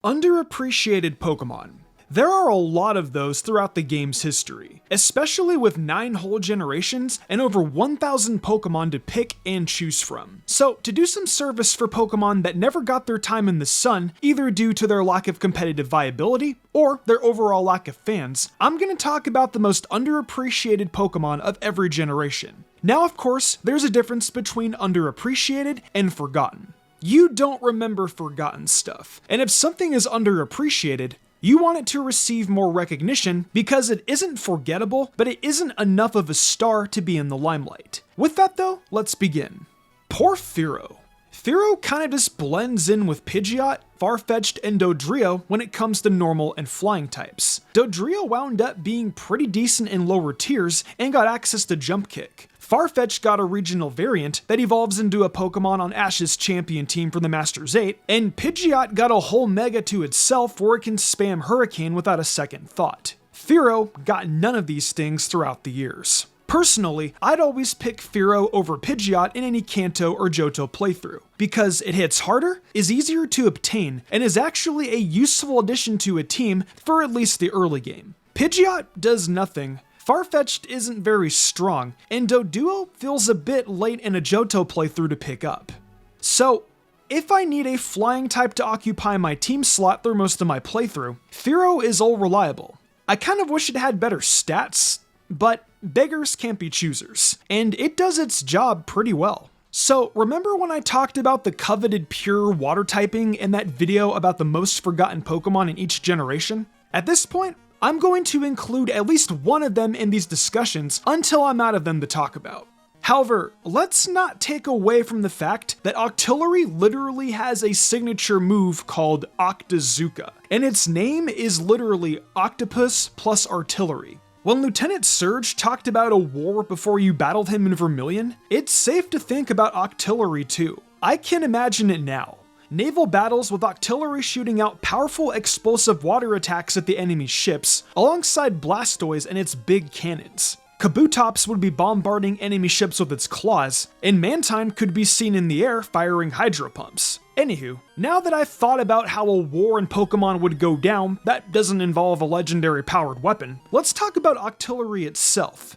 Underappreciated Pokemon. There are a lot of those throughout the game's history, especially with 9 whole generations and over 1,000 Pokemon to pick and choose from. So to do some service for Pokemon that never got their time in the sun, either due to their lack of competitive viability or their overall lack of fans, I'm going to talk about the most underappreciated Pokemon of every generation. Now of course, there's a difference between underappreciated and forgotten. You don't remember forgotten stuff, and if something is underappreciated, you want it to receive more recognition because it isn't forgettable, but it isn't enough of a star to be in the limelight. With that though, let's begin. Poor Fearow. Fearow kinda just blends in with Pidgeot, Farfetch'd, and Dodrio when it comes to normal and flying types. Dodrio wound up being pretty decent in lower tiers and got access to Jump Kick. Farfetch'd got a regional variant that evolves into a Pokemon on Ash's champion team for the Masters 8, and Pidgeot got a whole Mega to itself where it can spam Hurricane without a second thought. Fearow got none of these things throughout the years. Personally, I'd always pick Fearow over Pidgeot in any Kanto or Johto playthrough, because it hits harder, is easier to obtain, and is actually a useful addition to a team for at least the early game. Pidgeot does nothing, Farfetch'd isn't very strong, and Doduo feels a bit late in a Johto playthrough to pick up. So, if I need a flying type to occupy my team slot through most of my playthrough, Fearow is all reliable. I kind of wish it had better stats, but beggars can't be choosers, and it does its job pretty well. So remember when I talked about the coveted pure water typing in that video about the most forgotten Pokemon in each generation? At this point, I'm going to include at least one of them in these discussions until I'm out of them to talk about. However, let's not take away from the fact that Octillery literally has a signature move called Octazooka, and its name is literally Octopus plus Artillery. When Lieutenant Surge talked about a war before you battled him in Vermilion, it's safe to think about Octillery too. I can imagine it now. Naval battles with Octillery shooting out powerful explosive water attacks at the enemy's ships, alongside Blastoise and its big cannons. Kabutops would be bombarding enemy ships with its claws, and Mantine could be seen in the air firing hydro pumps. Anywho, now that I've thought about how a war in Pokemon would go down that doesn't involve a legendary powered weapon, let's talk about Octillery itself.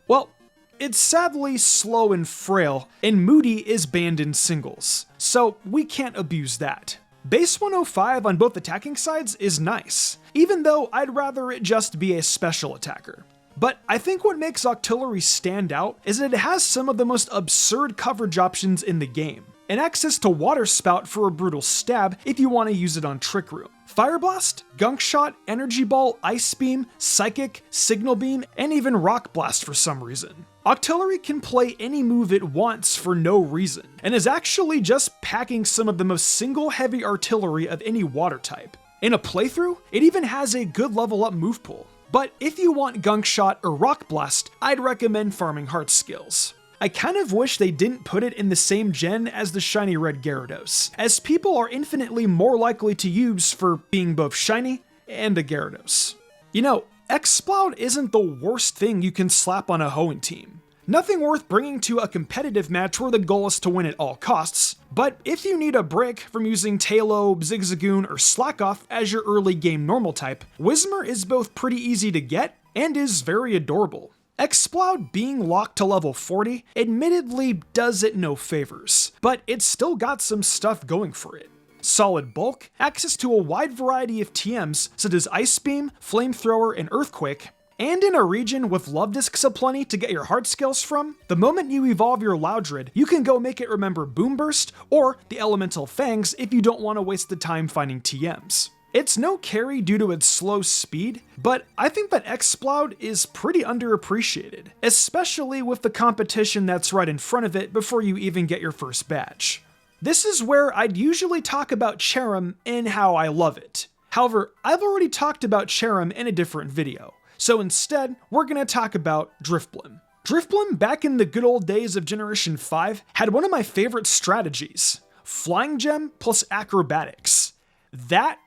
Well, it's sadly slow and frail, and Moody is banned in singles, so we can't abuse that. Base 105 on both attacking sides is nice, even though I'd rather it just be a special attacker. But I think what makes Octillery stand out is that it has some of the most absurd coverage options in the game, and access to Water Spout for a brutal stab if you want to use it on Trick Room. Fire Blast, Gunk Shot, Energy Ball, Ice Beam, Psychic, Signal Beam, and even Rock Blast for some reason. Octillery can play any move it wants for no reason, and is actually just packing some of the most single-heavy artillery of any water type. In a playthrough, it even has a good level up move pool. But if you want Gunk Shot or Rock Blast, I'd recommend farming Heart skills. I kind of wish they didn't put it in the same gen as the shiny red Gyarados, as people are infinitely more likely to use for being both shiny and a Gyarados. You know, Exploud isn't the worst thing you can slap on a Hoenn team. Nothing worth bringing to a competitive match where the goal is to win at all costs, but if you need a break from using Taillow, Zigzagoon, or Slackoff as your early game normal type, Whismur is both pretty easy to get and is very adorable. Exploud being locked to level 40 admittedly does it no favors, but it's still got some stuff going for it. Solid bulk, access to a wide variety of TMs such as Ice Beam, Flamethrower, and Earthquake, and in a region with love discs aplenty to get your heart skills from, the moment you evolve your Loudred, you can go make it remember Boom Burst or the Elemental Fangs if you don't want to waste the time finding TMs. It's no carry due to its slow speed, but I think that Exploud is pretty underappreciated, especially with the competition that's right in front of it before you even get your first badge. This is where I'd usually talk about Cherrim and how I love it. However, I've already talked about Cherrim in a different video. So instead, we're going to talk about Drifblim. Drifblim, back in the good old days of Generation 5, had one of my favorite strategies, Flying Gem plus Acrobatics. That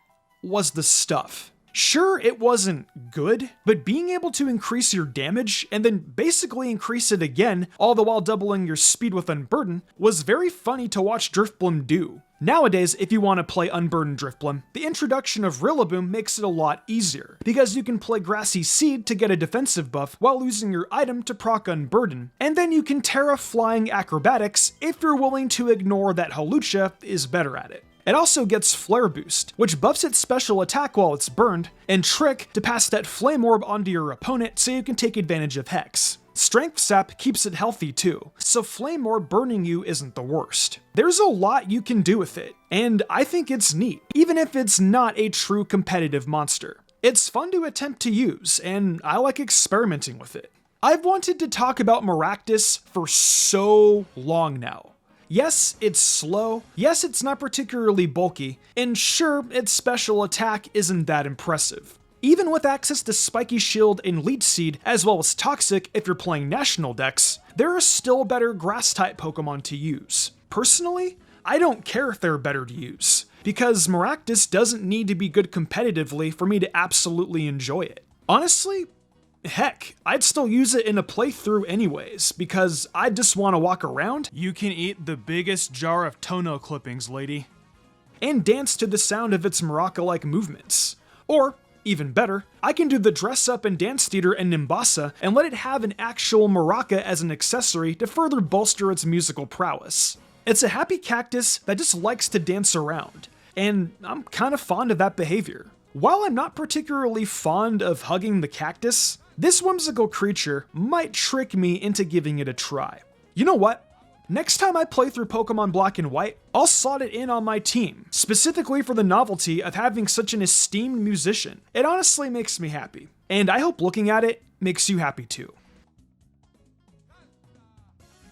was the stuff. Sure, it wasn't good, but being able to increase your damage and then basically increase it again, all the while doubling your speed with Unburden, was very funny to watch Drifblim do. Nowadays, if you want to play Unburdened Drifblim, the introduction of Rillaboom makes it a lot easier, because you can play Grassy Seed to get a defensive buff while losing your item to proc Unburden, and then you can Terra Flying Acrobatics if you're willing to ignore that Hawlucha is better at it. It also gets Flare Boost, which buffs its special attack while it's burned, and Trick to pass that Flame Orb onto your opponent so you can take advantage of Hex. Strength Sap keeps it healthy too, so Flame Orb burning you isn't the worst. There's a lot you can do with it, and I think it's neat, even if it's not a true competitive monster. It's fun to attempt to use, and I like experimenting with it. I've wanted to talk about Maractus for so long now. Yes, it's slow, yes, it's not particularly bulky, and sure, its special attack isn't that impressive. Even with access to Spiky Shield and Leech Seed, as well as Toxic if you're playing National decks, there are still better Grass-type Pokemon to use. Personally, I don't care if they're better to use, because Maractus doesn't need to be good competitively for me to absolutely enjoy it. Honestly, heck, I'd still use it in a playthrough anyways, because I just want to walk around. You can eat the biggest jar of toenail clippings, lady. And dance to the sound of its Maraca-like movements. Or, even better, I can do the Dress Up and Dance Theater and Nimbasa and let it have an actual maraca as an accessory to further bolster its musical prowess. It's a happy cactus that just likes to dance around, and I'm kind of fond of that behavior. While I'm not particularly fond of hugging the cactus, this whimsical creature might trick me into giving it a try. You know what? Next time I play through Pokemon Black and White, I'll slot it in on my team, specifically for the novelty of having such an esteemed musician. It honestly makes me happy, and I hope looking at it makes you happy too.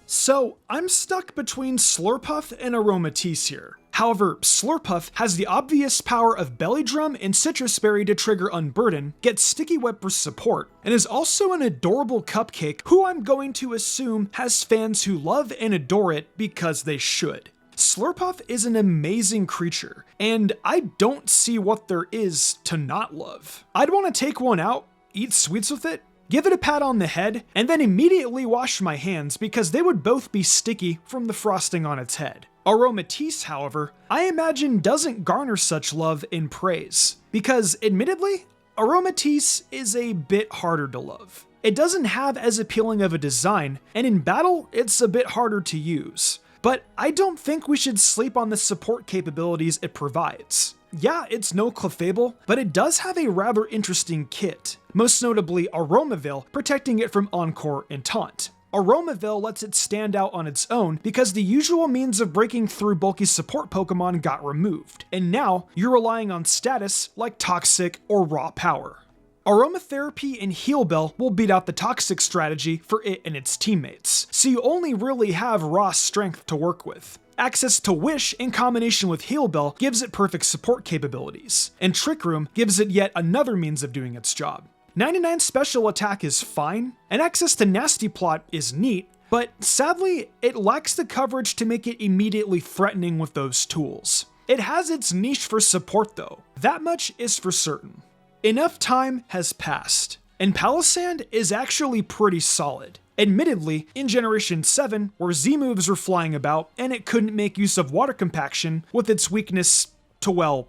So, I'm stuck between Slurpuff and Aromatisse here. However, Slurpuff has the obvious power of Belly Drum and Citrus Berry to trigger Unburden, get Sticky Web for support, and is also an adorable cupcake who I'm going to assume has fans who love and adore it because they should. Slurpuff is an amazing creature, and I don't see what there is to not love. I'd want to take one out, eat sweets with it, give it a pat on the head, and then immediately wash my hands because they would both be sticky from the frosting on its head. Aromatisse, however, I imagine doesn't garner such love and praise, because admittedly, Aromatisse is a bit harder to love. It doesn't have as appealing of a design, and in battle, it's a bit harder to use. But I don't think we should sleep on the support capabilities it provides. Yeah, it's no Clefable, but it does have a rather interesting kit, most notably Aromaville, protecting it from Encore and Taunt. Aromaville lets it stand out on its own because the usual means of breaking through bulky support Pokemon got removed, and now you're relying on status like Toxic or Raw Power. Aromatherapy and Heal Bell will beat out the Toxic strategy for it and its teammates, so you only really have raw strength to work with. Access to Wish in combination with Heal Bell gives it perfect support capabilities, and Trick Room gives it yet another means of doing its job. 99 special attack is fine, and access to Nasty Plot is neat, but sadly, it lacks the coverage to make it immediately threatening with those tools. It has its niche for support though, that much is for certain. Enough time has passed, and Palossand is actually pretty solid. Admittedly, in Generation 7, where Z-moves were flying about and it couldn't make use of water compaction with its weakness to, well,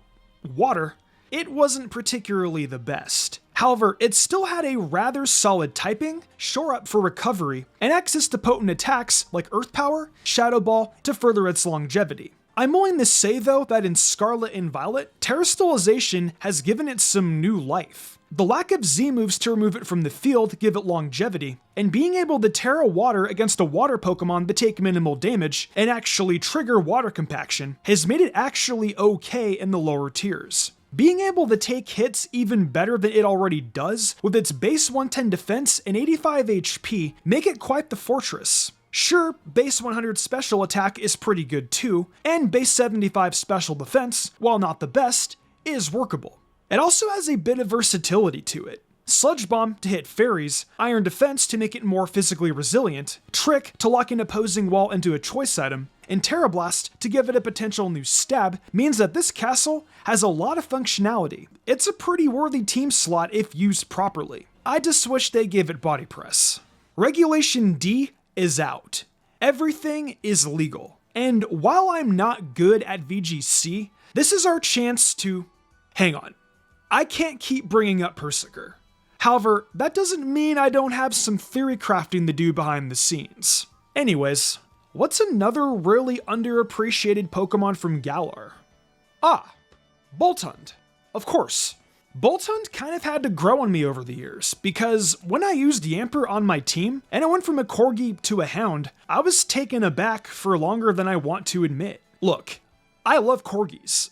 water, it wasn't particularly the best. However, it still had a rather solid typing, shore up for recovery, and access to potent attacks like Earth Power, Shadow Ball to further its longevity. I'm willing to say though that in Scarlet and Violet, Terastallization has given it some new life. The lack of Z-moves to remove it from the field give it longevity, and being able to Terra Water against a water Pokemon to take minimal damage and actually trigger water compaction has made it actually okay in the lower tiers. Being able to take hits even better than it already does, with its base 110 defense and 85 HP, make it quite the fortress. Sure, base 100 special attack is pretty good too, and base 75 special defense, while not the best, is workable. It also has a bit of versatility to it. Sludge Bomb to hit fairies, Iron Defense to make it more physically resilient, Trick to lock an opposing wall into a choice item, and Tera Blast to give it a potential new stab means that this castle has a lot of functionality. It's a pretty worthy team slot if used properly. I just wish they gave it body press. Regulation D is out. Everything is legal. And while I'm not good at VGC, this is our chance to... Hang on. I can't keep bringing up Persiker. However, that doesn't mean I don't have some theory crafting to do behind the scenes. Anyways, what's another really underappreciated Pokemon from Galar? Ah, Boltund. Of course. Boltund kind of had to grow on me over the years, because when I used Yamper on my team, and it went from a Corgi to a Hound, I was taken aback for longer than I want to admit. Look, I love Corgis,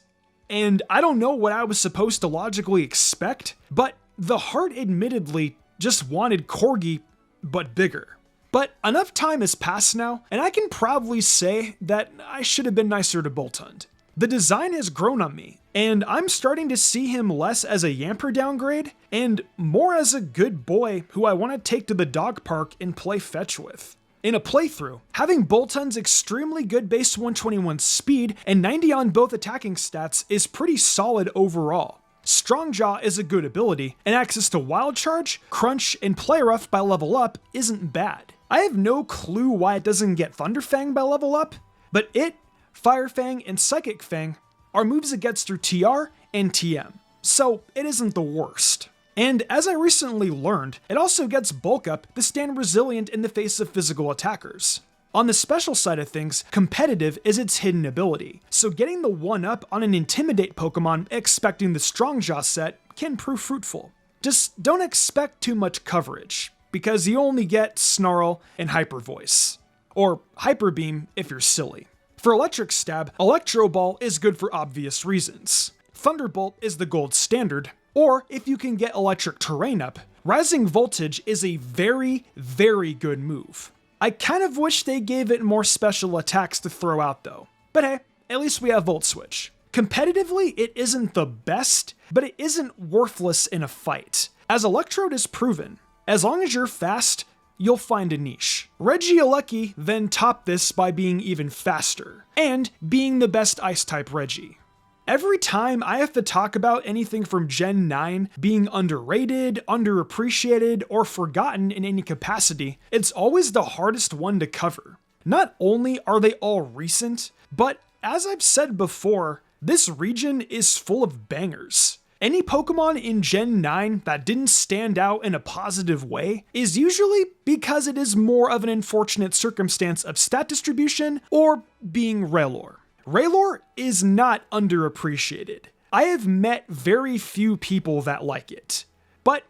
and I don't know what I was supposed to logically expect, but the heart admittedly just wanted Corgi, but bigger. But enough time has passed now, and I can proudly say that I should have been nicer to Boltund. The design has grown on me, and I'm starting to see him less as a Yamper downgrade, and more as a good boy who I want to take to the dog park and play fetch with. In a playthrough, having Boltund's extremely good base 121 speed and 90 on both attacking stats is pretty solid overall. Strong Jaw is a good ability, and access to Wild Charge, Crunch, and Play Rough by level up isn't bad. I have no clue why it doesn't get Thunder Fang by level up, but it, Fire Fang, and Psychic Fang are moves it gets through TR and TM, so it isn't the worst. And as I recently learned, it also gets Bulk Up to stand resilient in the face of physical attackers. On the special side of things, Competitive is its hidden ability, so getting the 1-up on an Intimidate Pokemon expecting the Strong Jaw set can prove fruitful. Just don't expect too much coverage, because you only get Snarl and Hyper Voice. Or Hyper Beam if you're silly. For Electric Stab, Electro Ball is good for obvious reasons. Thunderbolt is the gold standard, or if you can get Electric Terrain up, Rising Voltage is a very, very good move. I kind of wish they gave it more special attacks to throw out though. But hey, at least we have Volt Switch. Competitively, it isn't the best, but it isn't worthless in a fight. As Electrode is proven, as long as you're fast, you'll find a niche. Regieleki then topped this by being even faster, and being the best Ice-type Regi. Every time I have to talk about anything from Gen 9 being underrated, underappreciated, or forgotten in any capacity, it's always the hardest one to cover. Not only are they all recent, but as I've said before, this region is full of bangers. Any Pokemon in Gen 9 that didn't stand out in a positive way is usually because it is more of an unfortunate circumstance of stat distribution or being Raylor. Raylor is not underappreciated. I have met very few people that like it. But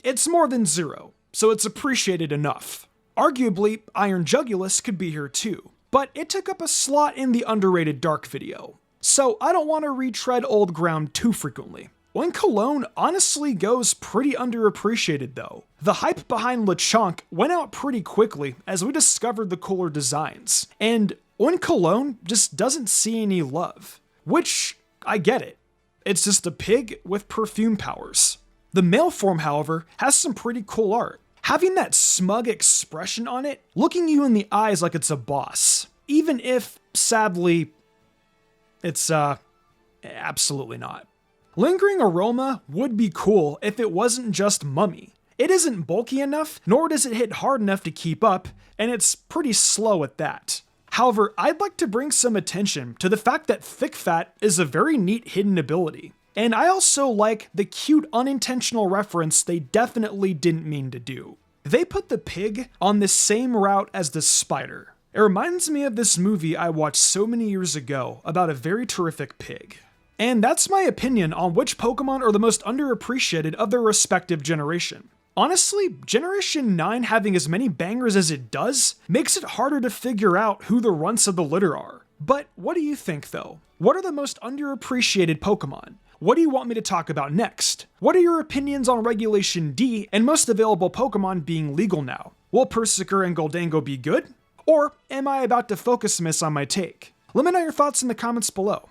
it's more than zero, so it's appreciated enough. Arguably, Iron Jugulus could be here too, but it took up a slot in the underrated Dark video, so I don't want to retread old ground too frequently. Oinkologne honestly goes pretty underappreciated though. The hype behind Lechonk went out pretty quickly as we discovered the cooler designs, and Oinkologne just doesn't see any love. Which, I get it. It's just a pig with perfume powers. The male form, however, has some pretty cool art. Having that smug expression on it, looking you in the eyes like it's a boss. Even if, sadly, it's, absolutely not. Lingering Aroma would be cool if it wasn't just Mummy. It isn't bulky enough, nor does it hit hard enough to keep up, and it's pretty slow at that. However, I'd like to bring some attention to the fact that Thick Fat is a very neat hidden ability. And I also like the cute unintentional reference they definitely didn't mean to do. They put the pig on the same route as the spider. It reminds me of this movie I watched so many years ago about a very terrific pig. And that's my opinion on which Pokemon are the most underappreciated of their respective generation. Honestly, Generation 9 having as many bangers as it does makes it harder to figure out who the runts of the litter are. But what do you think though? What are the most underappreciated Pokemon? What do you want me to talk about next? What are your opinions on Regulation D and most available Pokemon being legal now? Will Persiker and Goldango be good? Or am I about to focus miss on my take? Let me know your thoughts in the comments below.